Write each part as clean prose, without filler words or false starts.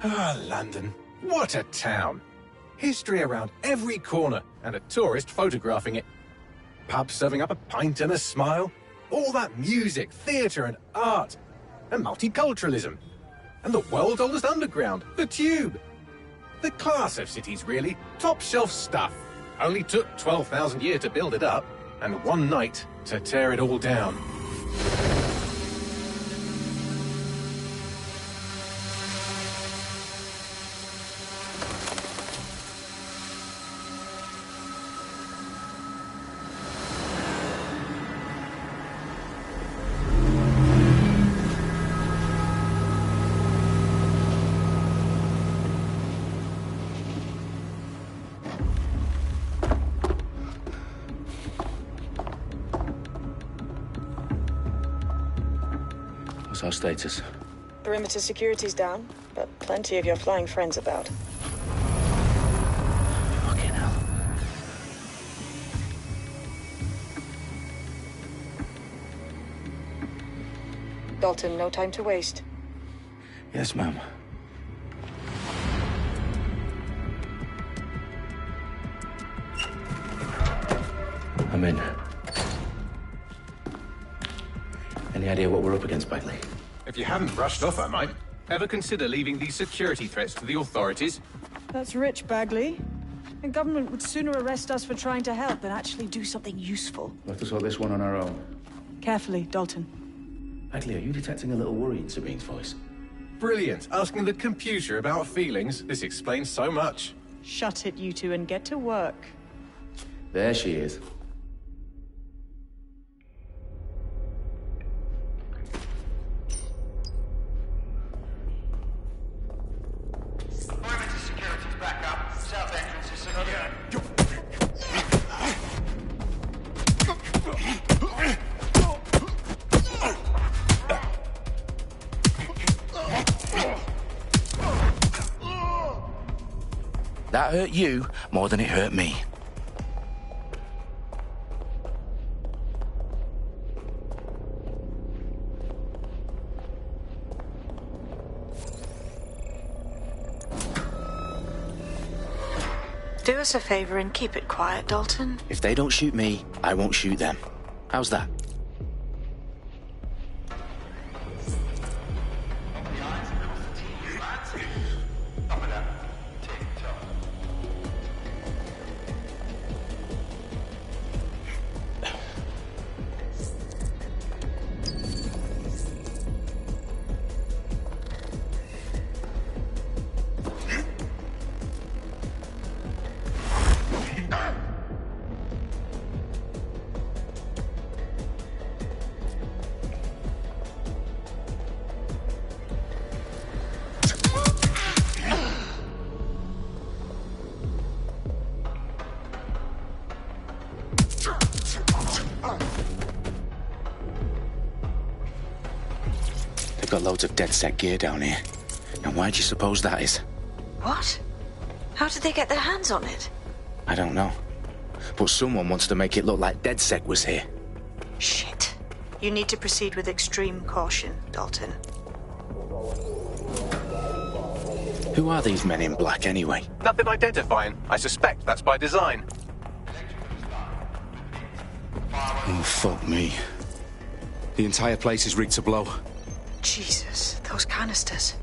Ah, London. What a town. History around every corner, and a tourist photographing it. Pubs serving up a pint and a smile. All that music, theatre and art. And multiculturalism. And the world's oldest underground, the Tube. The class of cities, really. Top shelf stuff. Only took 12,000 years to build it up, and one night to tear it all down. What's our status? Perimeter security's down, but plenty of your flying friends about. Fucking hell. Dalton, no time to waste. Yes, ma'am. I'm in. Any idea what we're up against, Bagley? If you hadn't brushed off, I might. Ever consider leaving these security threats to the authorities? That's rich, Bagley. The government would sooner arrest us for trying to help than actually do something useful. We'll have to sort this one on our own. Carefully, Dalton. Bagley, are you detecting a little worry in Sabine's voice? Brilliant. Asking the computer about feelings. This explains so much. Shut it, you two, and get to work. There she is. Perimeter security's back up. South entrance is secure. That hurt you more than it hurt me. Do us a favor and keep it quiet, Dalton. If they don't shoot me, I won't shoot them. How's that? They've got loads of DedSec gear down here. And why do you suppose that is? What? How did they get their hands on it? I don't know. But someone wants to make it look like DedSec was here. Shit. You need to proceed with extreme caution, Dalton. Who are these men in black anyway? Nothing identifying. I suspect that's by design. Oh, fuck me. The entire place is rigged to blow. Jesus, those canisters.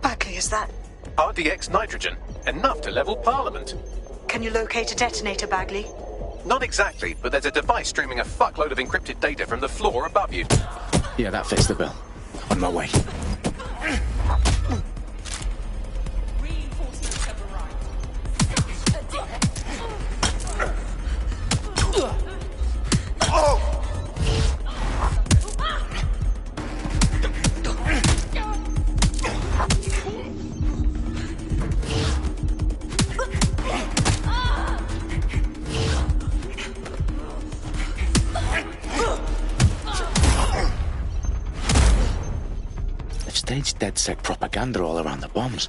Bagley, is that... RDX nitrogen. Enough to level Parliament. Can you locate a detonator, Bagley? Not exactly, but there's a device streaming a fuckload of encrypted data from the floor above you. Yeah, that fits the bill. On my way. Reinforcements have arrived. They've staged DedSec propaganda all around the bombs.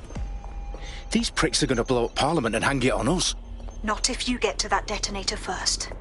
These pricks are going to blow up Parliament and hang it on us. Not if you get to that detonator first.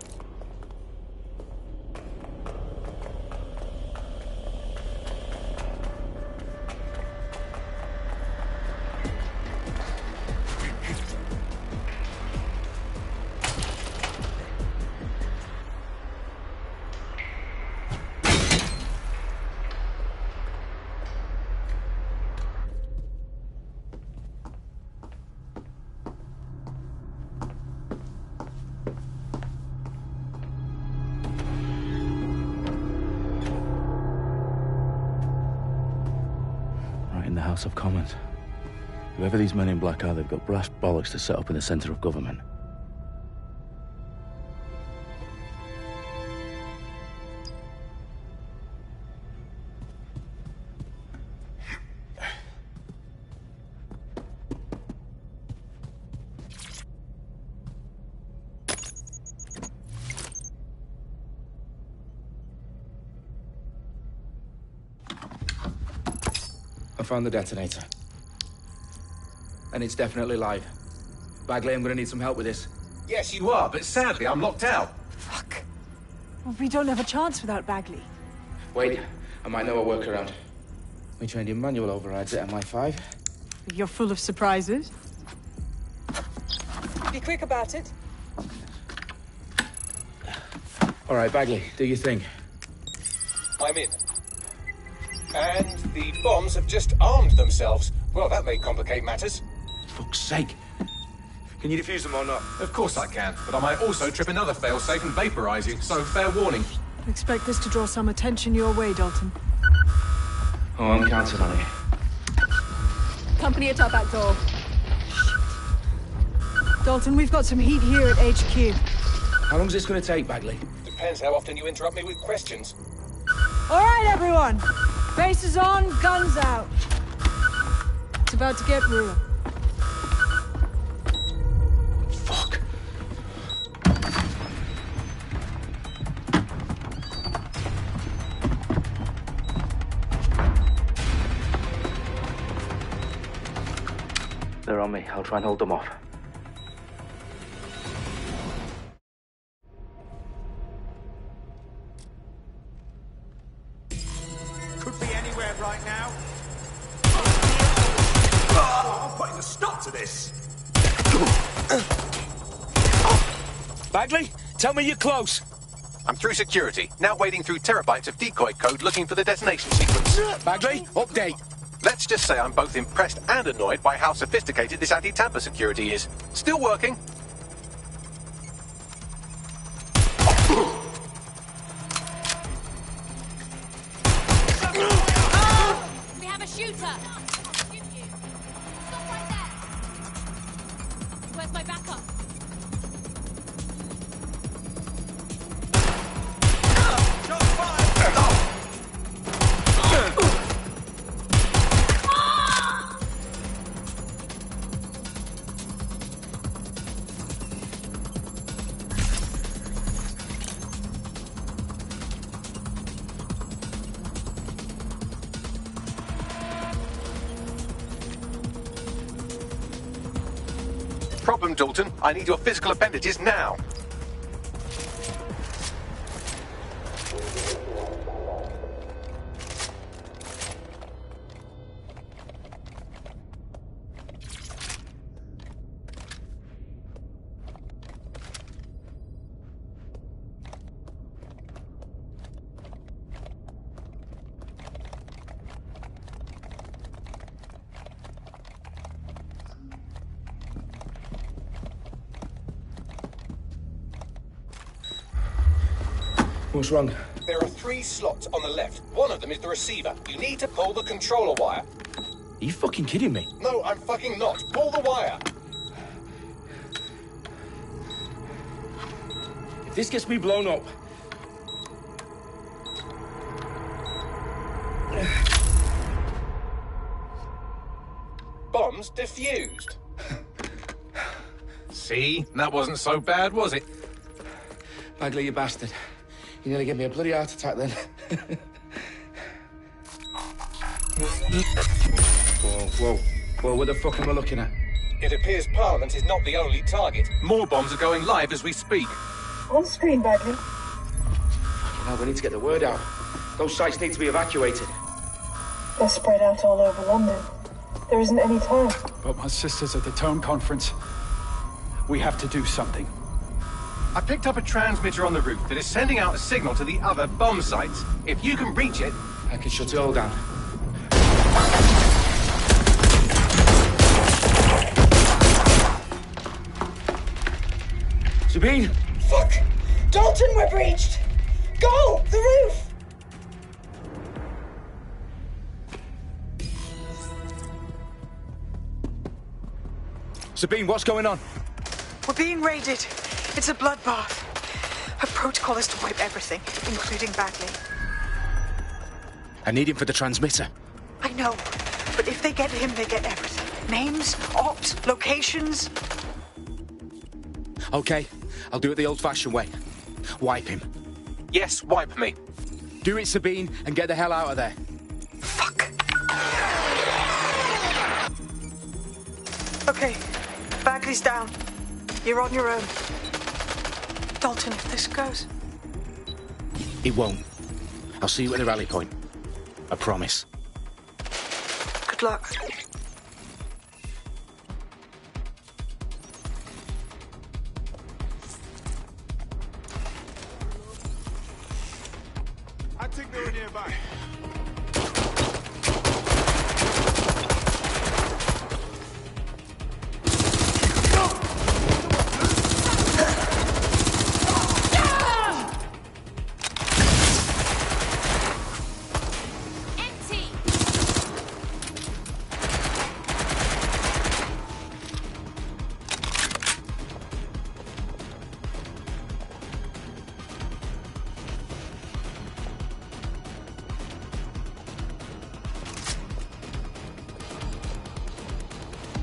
House of Commons. Whoever these men in black are, they've got brass bollocks to set up in the centre of government. I found the detonator. And it's definitely live. Bagley, I'm gonna need some help with this. Yes, you are, but sadly, I'm locked out. Fuck. Well, we don't have a chance without Bagley. Wait, I might know a workaround. We trained in manual overrides at MI5. You're full of surprises. Be quick about it. All right, Bagley, do your thing. I'm in. And the bombs have just armed themselves. Well, that may complicate matters. Fuck's sake. Can you defuse them or not? Of course I can, but I might also trip another failsafe and vaporize you, so fair warning. Expect this to draw some attention your way, Dalton. Oh, I'm counting on it. Company at our back door. Shit. Dalton, we've got some heat here at HQ. How long's this gonna take, Bagley? Depends how often you interrupt me with questions. All right, everyone. Faces on, guns out. It's about to get real. Fuck. They're on me. I'll try and hold them off. Could be anywhere right now. I'm putting a stop to this. Bagley, tell me you're close. I'm through security, now wading through terabytes of decoy code looking for the detonation sequence. Bagley, update. Let's just say I'm both impressed and annoyed by how sophisticated this anti-tamper security is. Still working. We have a shooter! I'll shoot you. Stop right there! Where's my backup? Shots fired! Problem, Dalton. I need your physical appendages now. What's wrong? There are 3 slots on the left. One of them is the receiver. You need to pull the controller wire. Are you fucking kidding me? No, I'm fucking not. Pull the wire. If this gets me blown up... Bombs defused. See? That wasn't so bad, was it? Bagley, you bastard. You nearly gave me a bloody heart attack then. Whoa, what the fuck am I looking at? It appears Parliament is not the only target. More bombs are going live as we speak. On screen, Bagley. Now we need to get the word out. Those sites need to be evacuated. They're spread out all over London. There isn't any time. But my sister's at the town conference. We have to do something. I picked up a transmitter on the route that is sending out a signal to the other bomb sites. If you can reach it... I can shut it all down. Sabine! Fuck! Dalton, we're breached! Go! The roof! Sabine, what's going on? We're being raided. It's a bloodbath. Her protocol is to wipe everything, including Bagley. I need him for the transmitter. I know, but if they get him, they get everything. Names, ops, locations. Okay, I'll do it the old-fashioned way. Wipe him. Yes, wipe me. Do it, Sabine, and get the hell out of there. Fuck. Okay, Bagley's down. You're on your own. Dalton, if this goes... It won't. I'll see you at the rally point. I promise. Good luck. I think they were nearby.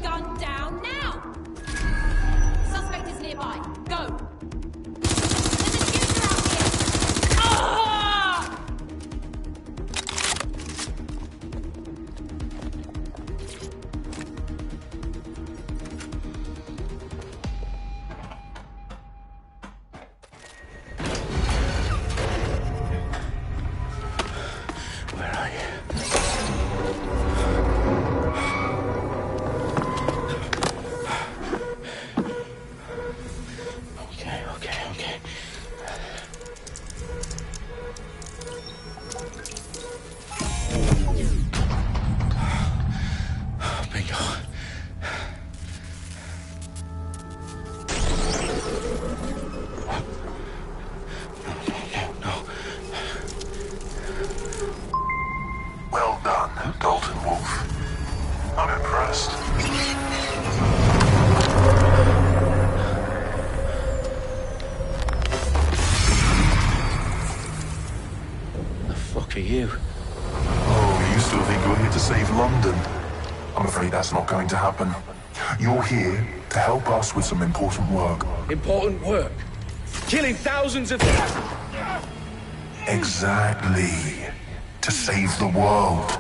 Gun down now! Suspect is nearby. Go! There's a user out here! Ah! Where are you? Okay. Bingo. No. Well done, Dalton Wolf. I'm impressed. The fuck are you? Oh, you still think you're here to save London? I'm afraid that's not going to happen. You're here to help us with some important work. Important work. Killing thousands of... Exactly. To save the world.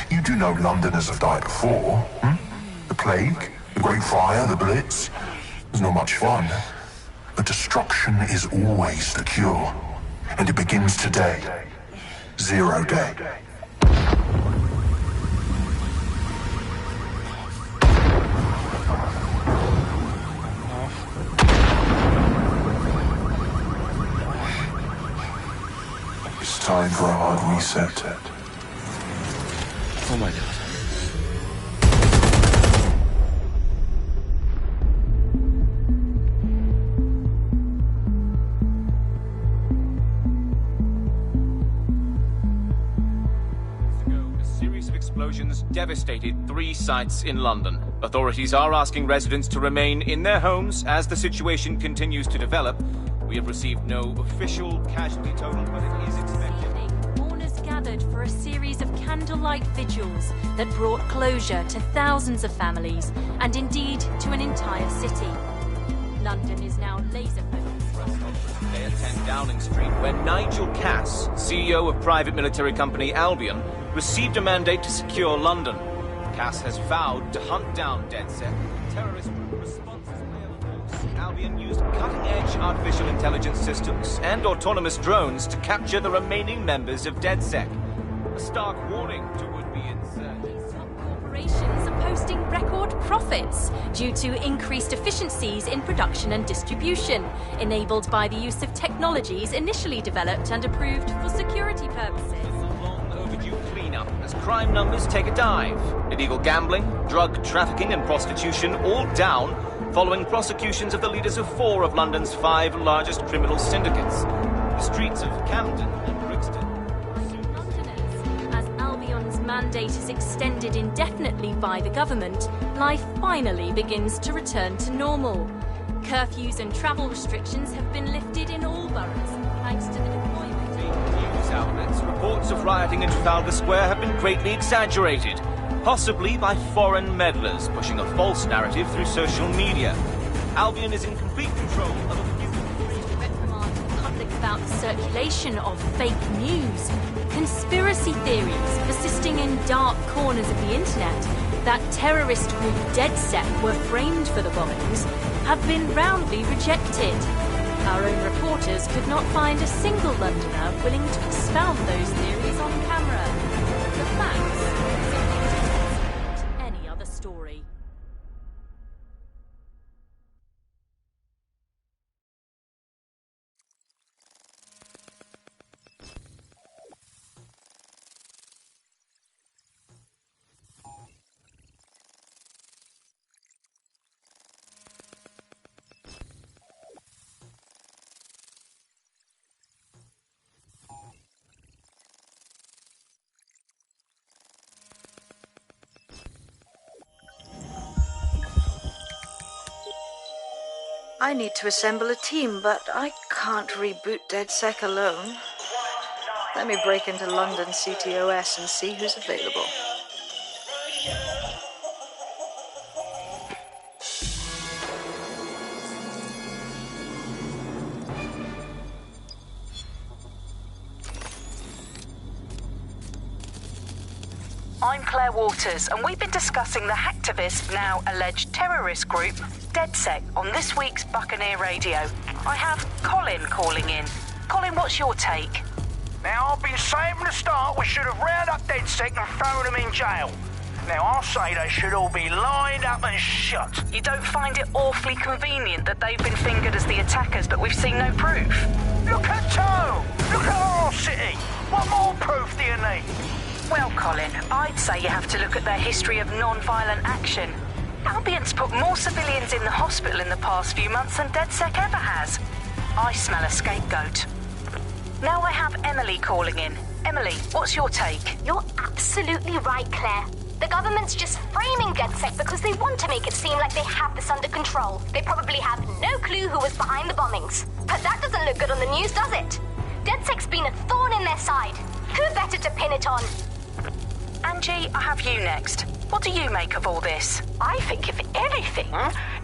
You do know Londoners have died before, hmm? The Plague, the Great Fire, the Blitz. It's not much fun. But destruction is always the cure. And it begins today. Zero Day. It's time for a hard reset. Oh my God. A series of explosions devastated 3 sites in London. Authorities are asking residents to remain in their homes as the situation continues to develop. We have received no official casualty total, but it is expected. Mourners gathered for a series of candlelight vigils that brought closure to thousands of families and indeed to an entire city. London is now laser-focused. Today at 10 Downing Street, where Nigel Cass, CEO of private military company Albion, received a mandate to secure London. Cass has vowed to hunt down DedSec. Terrorist responses Albion used cutting-edge artificial intelligence systems and autonomous drones to capture the remaining members of DedSec. A stark warning to would-be insurgents. Some corporations are posting record profits due to increased efficiencies in production and distribution, enabled by the use of technologies initially developed and approved for security purposes. Overdue cleanup as crime numbers take a dive. Illegal gambling, drug trafficking and prostitution all down following prosecutions of the leaders of 4 of London's 5 largest criminal syndicates. The streets of Camden and Brixton. Londoners, as Albion's mandate is extended indefinitely by the government, life finally begins to return to normal. Curfews and travel restrictions have been lifted in all boroughs, thanks to the deployment. News outlets, reports of rioting in Trafalgar Square have been greatly exaggerated, possibly by foreign meddlers pushing a false narrative through social media. Albion is in complete control of a few... Reprimand the public about the circulation of fake news. Conspiracy theories persisting in dark corners of the internet that terrorist group DedSec were framed for the bombings have been roundly rejected. Our own reporters could not find a single Londoner willing to expound those theories on camera. The facts simply didn't any other story. I need to assemble a team, but I can't reboot DedSec alone. Let me break into London CTOS and see who's available. I'm Claire Waters, and we've been discussing the hacktivist, now alleged terrorist group, DedSec, on this week's Buccaneer Radio. I have Colin calling in. Colin, what's your take? Now, I've been saying from the start we should have rounded up DedSec and thrown them in jail. Now, I'll say they should all be lined up and shot. You don't find it awfully convenient that they've been fingered as the attackers, but we've seen no proof? Look at Tone! Look at our city! What more proof do you need? Well, Colin, I'd say you have to look at their history of non-violent action. Albion's put more civilians in the hospital in the past few months than DedSec ever has. I smell a scapegoat. Now I have Emily calling in. Emily, what's your take? You're absolutely right, Claire. The government's just framing DedSec because they want to make it seem like they have this under control. They probably have no clue who was behind the bombings. But that doesn't look good on the news, does it? DedSec's been a thorn in their side. Who better to pin it on? Angie, I have you next. What do you make of all this? I think, if anything,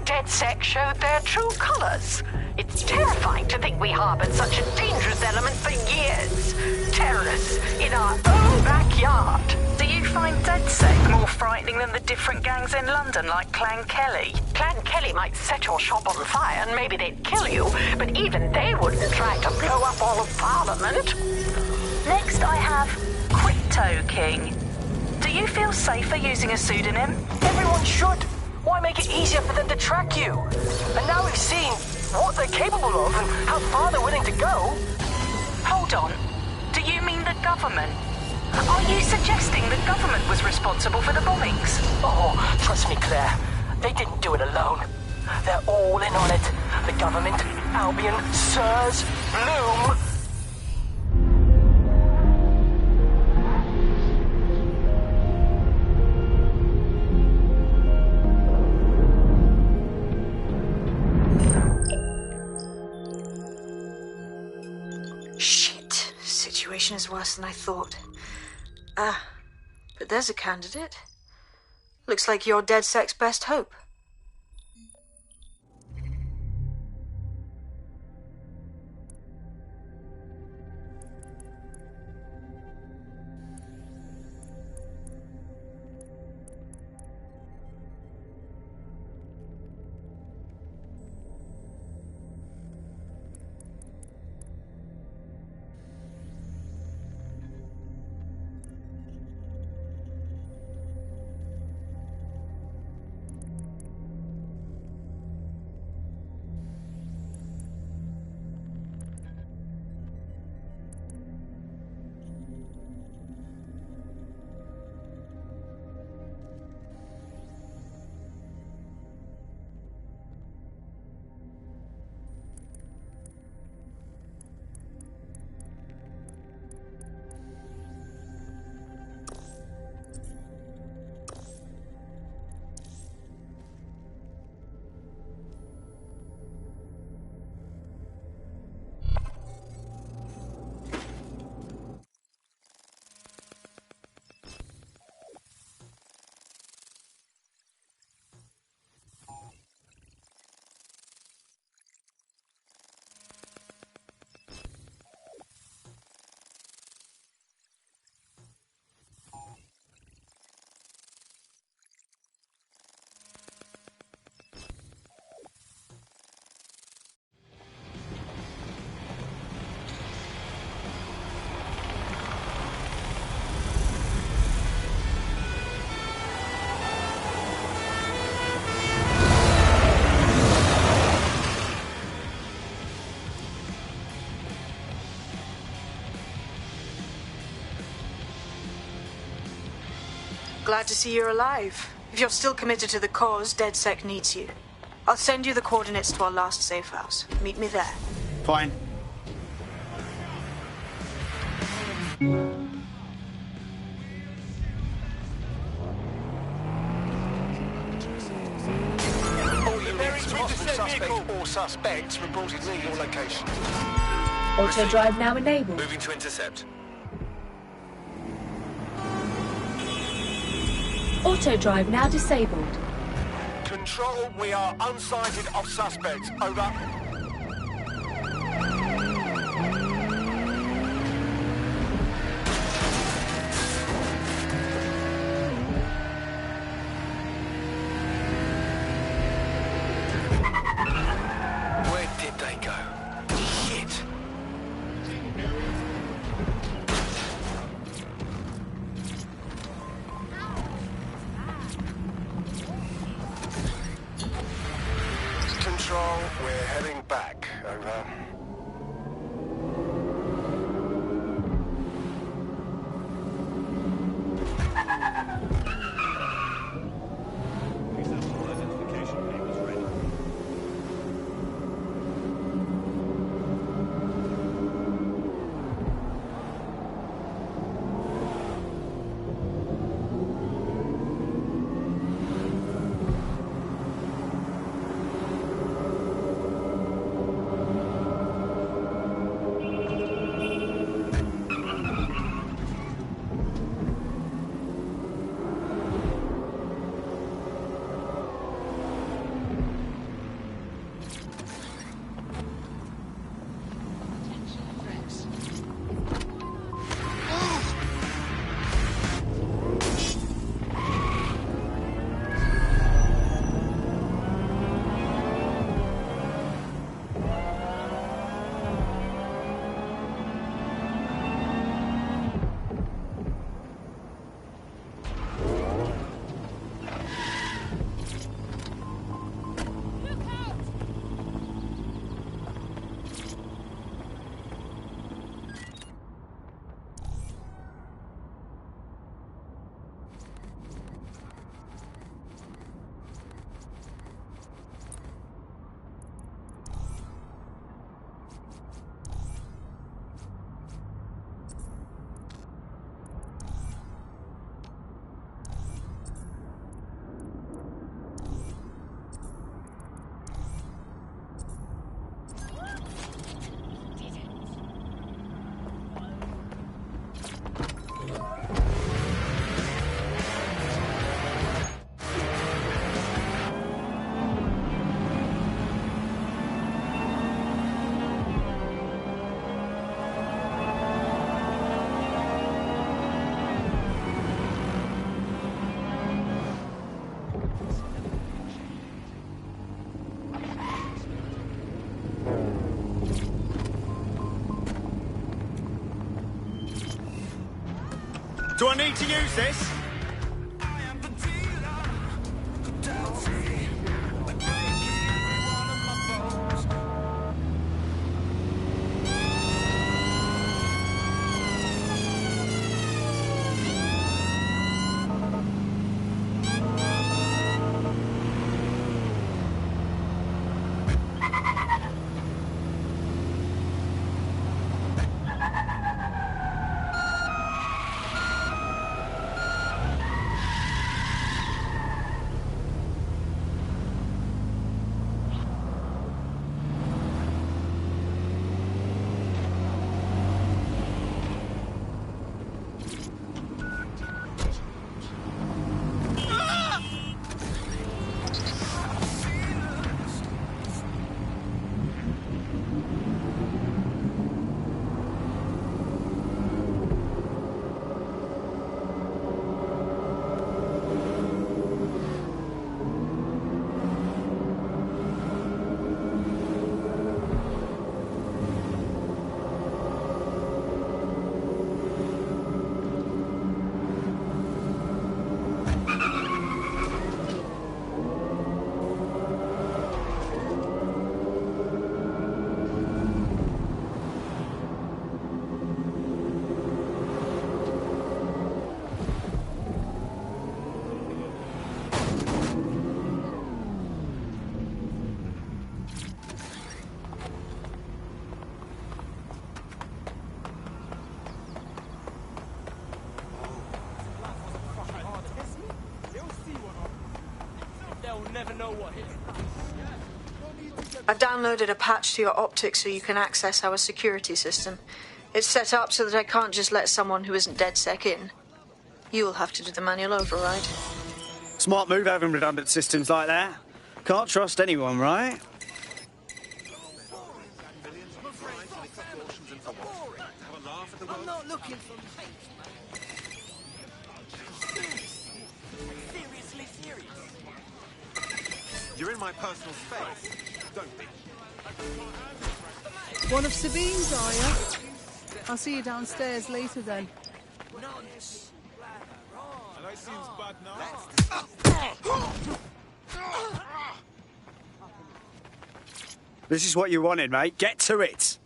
DedSec showed their true colours. It's terrifying to think we harboured such a dangerous element for years. Terrorists in our own backyard. Do you find DedSec more frightening than the different gangs in London, like Clan Kelly? Clan Kelly might set your shop on fire and maybe they'd kill you, but even they wouldn't try to blow up all of Parliament. Next I have Crypto King. Do you feel safer using a pseudonym? Everyone should. Why make it easier for them to track you? And now we've seen what they're capable of and how far they're willing to go. Hold on. Do you mean the government? Are you suggesting the government was responsible for the bombings? Oh, trust me, Claire. They didn't do it alone. They're all in on it. The government, Albion, SIRS, Bloom. Shit. Situation is worse than I thought. But there's a candidate. Looks like you're DedSec's best hope. glad to see you're alive. If you're still committed to the cause, DedSec needs you. I'll send you the coordinates to our last safe house. Meet me there. Fine. Or suspects reported near your location. Auto drive now enabled. Moving to intercept. Auto drive now disabled. Control, we are unsighted of suspects. Over. We're heading back. Over. Do I need to use this? never know what hit. I've downloaded a patch to your optics so you can access our security system. It's set up so that I can't just let someone who isn't DedSec in. You'll have to do the manual override. Smart move having redundant systems like that. Can't trust anyone, right? I'm not looking for seriously serious. You're in my personal space. Don't be. One of Sabine's, are you? I'll see you downstairs later then. This is what you wanted, mate. Get to it.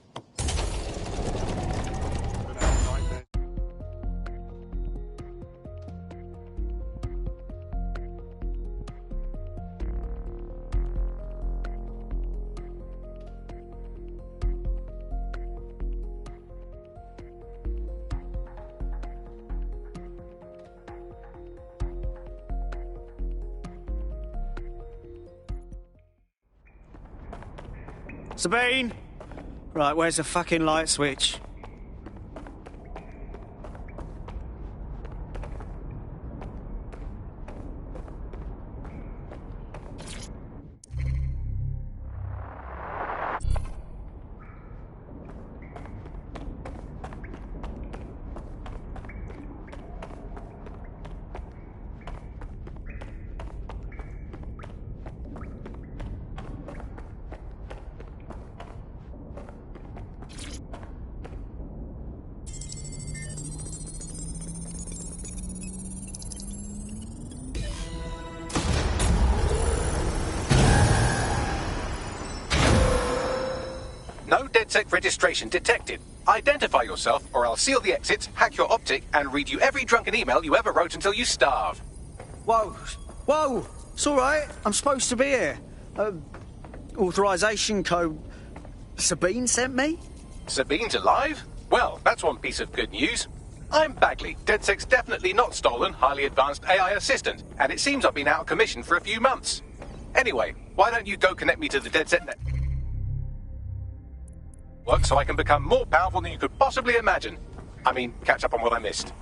Sabine! Right, where's the fucking light switch? No DedSec registration detected. Identify yourself, or I'll seal the exits, hack your optic, and read you every drunken email you ever wrote until you starve. Whoa! Whoa! It's all right. I'm supposed to be here. Authorization code Sabine sent me? Sabine's alive? Well, that's one piece of good news. I'm Bagley, DedSec's definitely not stolen, highly advanced AI assistant, and it seems I've been out of commission for a few months. Anyway, why don't you go connect me to the DedSec network so I can become more powerful than you could possibly imagine. I mean, catch up on what I missed.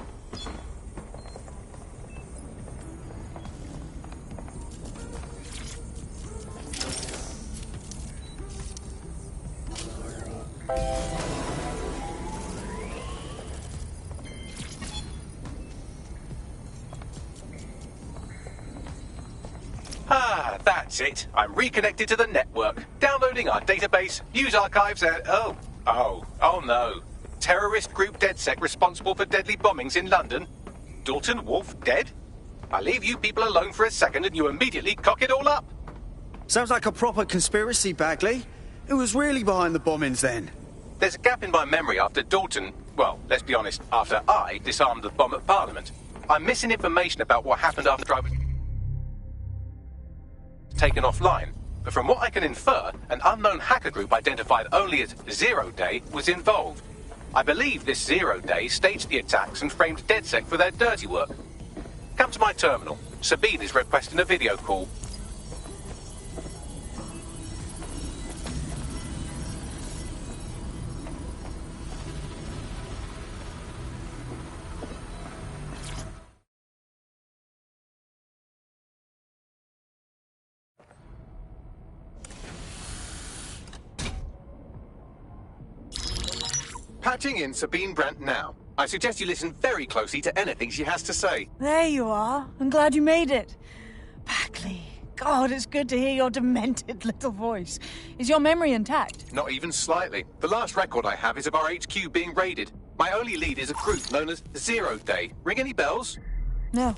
Ah, that's it. I'm reconnected to the network, downloading our database, news archives, and oh no. Terrorist group DedSec responsible for deadly bombings in London? Dalton Wolf dead? I leave you people alone for a second and you immediately cock it all up. Sounds like a proper conspiracy, Bagley. Who was really behind the bombings then? There's a gap in my memory after Dalton, well, let's be honest, after I disarmed the bomb at Parliament. I'm missing information about what happened after I was taken offline, but from what I can infer, an unknown hacker group identified only as Zero Day was involved. I believe this Zero Day staged the attacks and framed DedSec for their dirty work. Come to my terminal. Sabine is requesting a video call. Patching in Sabine Brandt now. I suggest you listen very closely to anything she has to say. There you are. I'm glad you made it. Bagley, God, it's good to hear your demented little voice. Is your memory intact? Not even slightly. The last record I have is of our HQ being raided. My only lead is a group known as Zero Day. Ring any bells? No.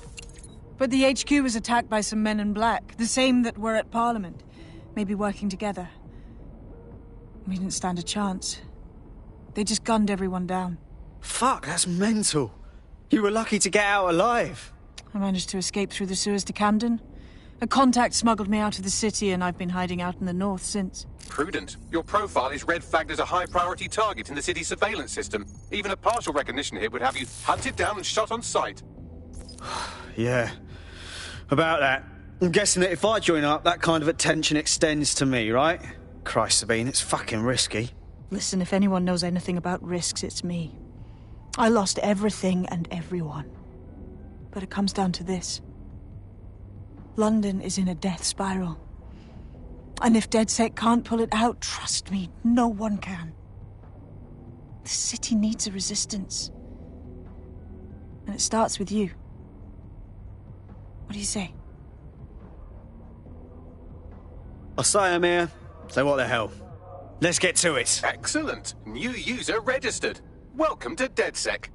But the HQ was attacked by some men in black, the same that were at Parliament. Maybe working together. We didn't stand a chance. They just gunned everyone down. Fuck, that's mental. You were lucky to get out alive. I managed to escape through the sewers to Camden. A contact smuggled me out of the city, and I've been hiding out in the north since. Prudent. Your profile is red flagged as a high-priority target in the city's surveillance system. Even a partial recognition here would have you hunted down and shot on sight. Yeah. About that. I'm guessing that if I join up, that kind of attention extends to me, right? Christ, Sabine, it's fucking risky. Listen, if anyone knows anything about risks, it's me. I lost everything and everyone. But it comes down to this. London is in a death spiral. And if DedSec can't pull it out, trust me, no one can. The city needs a resistance. And it starts with you. What do you say? I say, Amir. So what the hell? Let's get to it. Excellent. New user registered. Welcome to DedSec.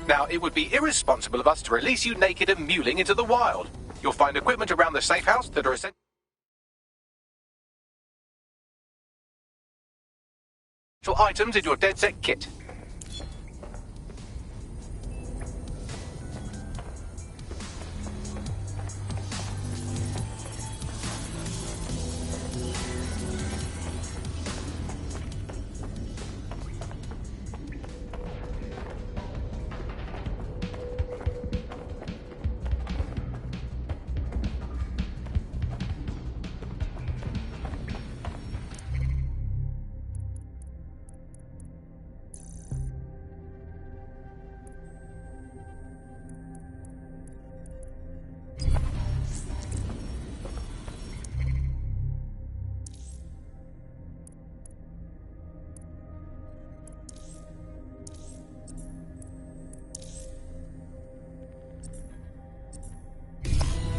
Now, it would be irresponsible of us to release you naked and mewling into the wild. You'll find equipment around the safe house that are essential items in your DedSec kit.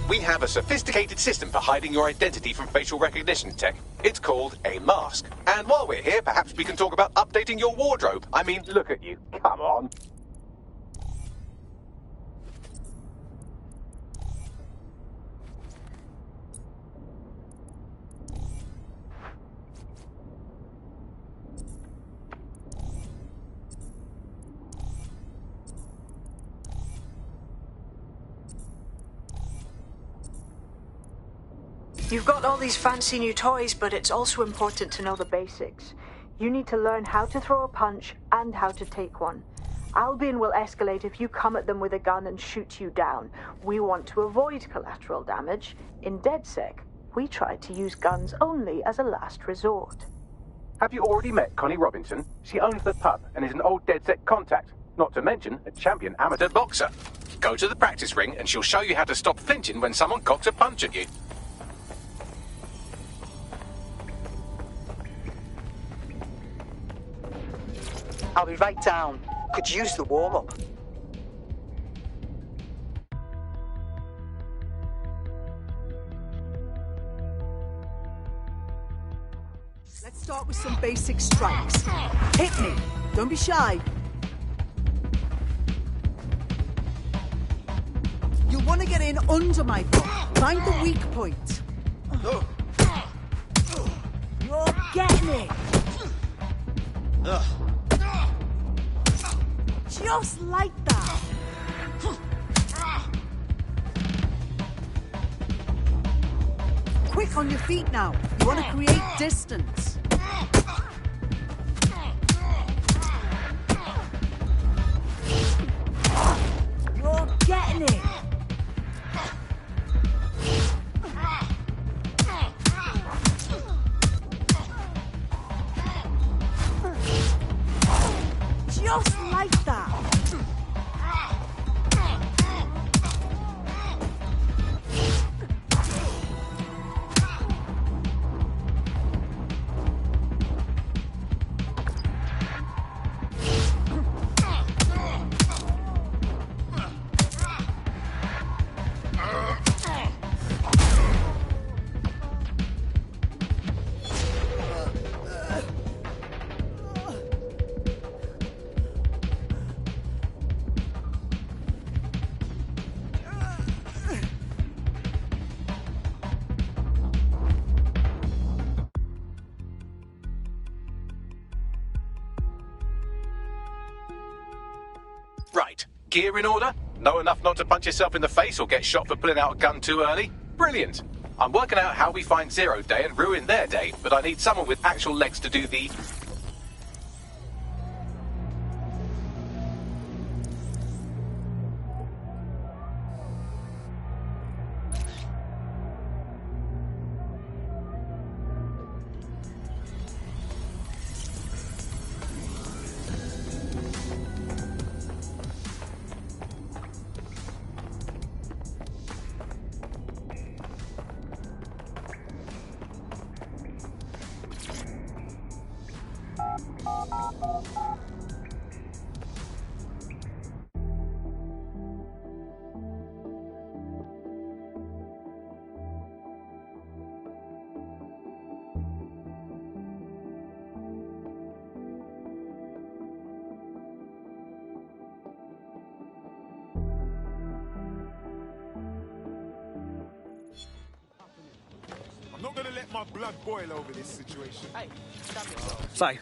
We have a sophisticated system for hiding your identity from facial recognition tech. It's called a mask. And while we're here, perhaps we can talk about updating your wardrobe. I mean, look at you. Come on. You've got all these fancy new toys, but it's also important to know the basics. You need to learn how to throw a punch and how to take one. Albion will escalate if you come at them with a gun and shoot you down. We want to avoid collateral damage. In DedSec, we try to use guns only as a last resort. Have you already met Connie Robinson? She owns the pub and is an old DedSec contact, not to mention a champion amateur boxer. Go to the practice ring and she'll show you how to stop flinching when someone cocks a punch at you. I'll be right down. Could use the warm-up. Let's start with some basic strikes. Hit me. Don't be shy. You'll want to get in under my foot. Find the weak point. You're getting it. Just like that. Quick on your feet now. You want to create distance. You're getting it. Just like that. Right. Gear in order? Know enough not to punch yourself in the face or get shot for pulling out a gun too early? Brilliant. I'm working out how we find Zero Day and ruin their day, but I need someone with actual legs to do the let my blood boil over this situation. Hey, So,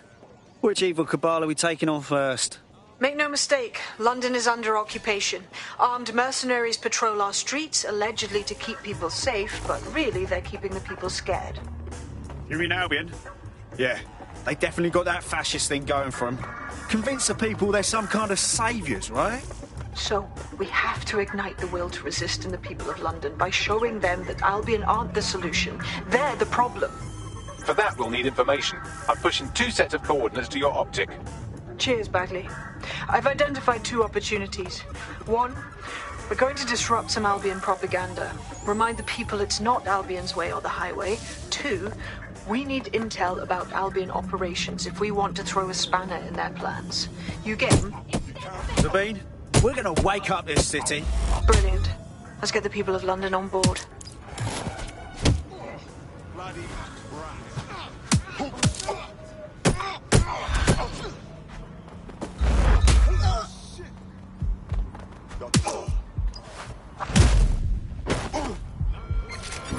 which evil cabal are we taking on first? Make no mistake, London is under occupation. Armed mercenaries patrol our streets, allegedly to keep people safe, but really they're keeping the people scared. You mean Albion? Yeah, they definitely got that fascist thing going for them. Convince the people they're some kind of saviours, right? So, we have to ignite the will to resist in the people of London by showing them that Albion aren't the solution. They're the problem. For that, we'll need information. I'm pushing 2 sets of coordinates to your optic. Cheers, Bagley. I've identified 2 opportunities. 1, we're going to disrupt some Albion propaganda. Remind the people it's not Albion's way or the highway. 2, we need intel about Albion operations if we want to throw a spanner in their plans. You game? Sabine, we're going to wake up this city. Brilliant. Let's get the people of London on board.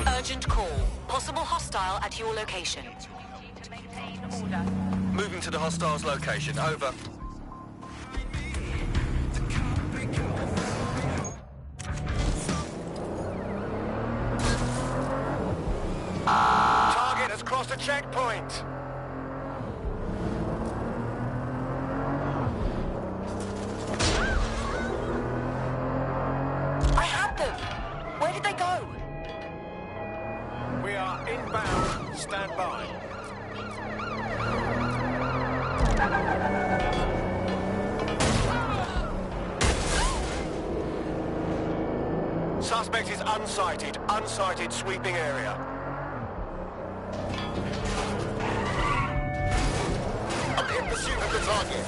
Urgent call. Possible hostile at your location. Moving to the hostile's location. Over. Target has crossed a checkpoint. I had them. Where did they go? We are inbound. Stand by. Suspect is unsighted. Unsighted sweeping area. I'm in pursuit of the target.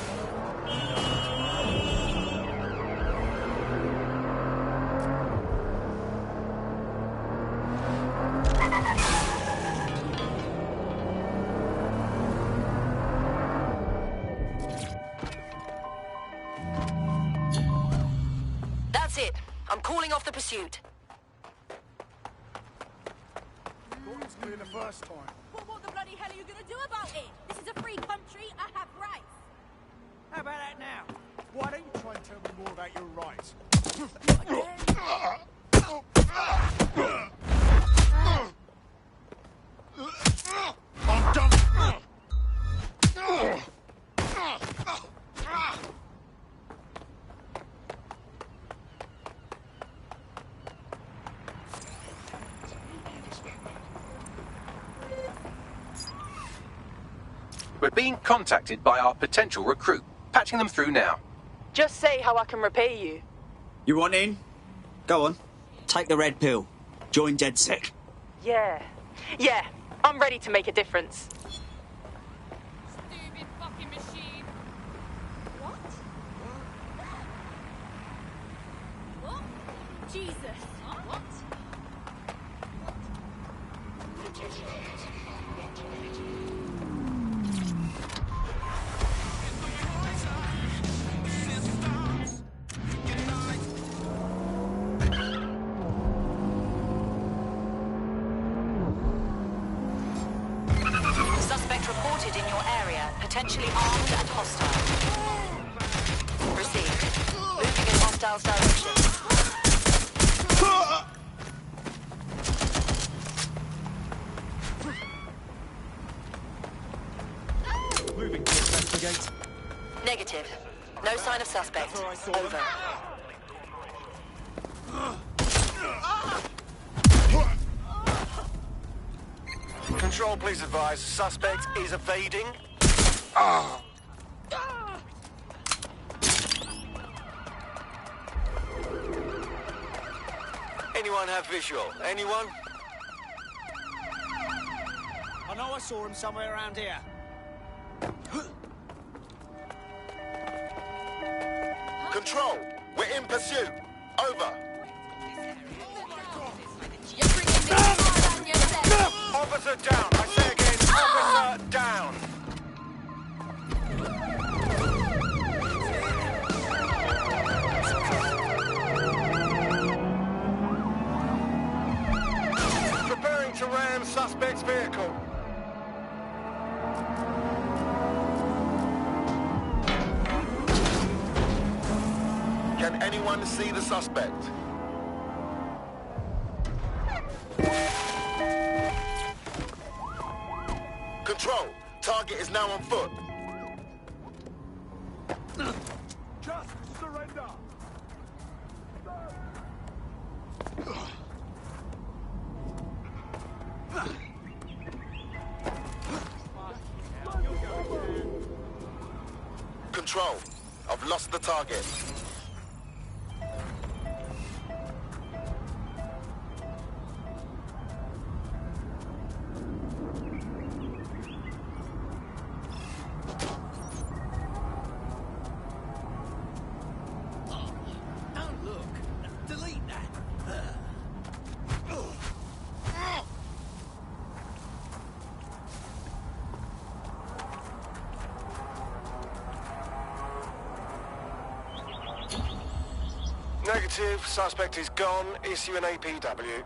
That's it. I'm calling off the pursuit. Gordon's clear the first time. Well, what the bloody hell are you going to do about it? This is a free country. I have rights. How about that now? Why don't you try and tell me more about your rights? I'm done. We're being contacted by our potential recruit. Patching them through now. Just say how I can repay you. You want in? Go on. Take the red pill. Join DedSec. Yeah. Yeah, I'm ready to make a difference. Stupid fucking machine. What? What? Jesus. What? Suspect reported in your area, potentially armed and hostile. Received. Moving in hostile's direction. Moving to investigate. Negative. No sign of suspect. Over. Control, please advise. Suspect is evading. Anyone have visual? Anyone? I know I saw him somewhere around here. Control, we're in pursuit. Over. Officer down. I say again, officer down. Preparing to ram suspect. suspect's vehicle. Can anyone see the suspect? Control, target is now on foot. Just surrender. Control, I've lost the target. Negative. Suspect is gone. Issue an APW.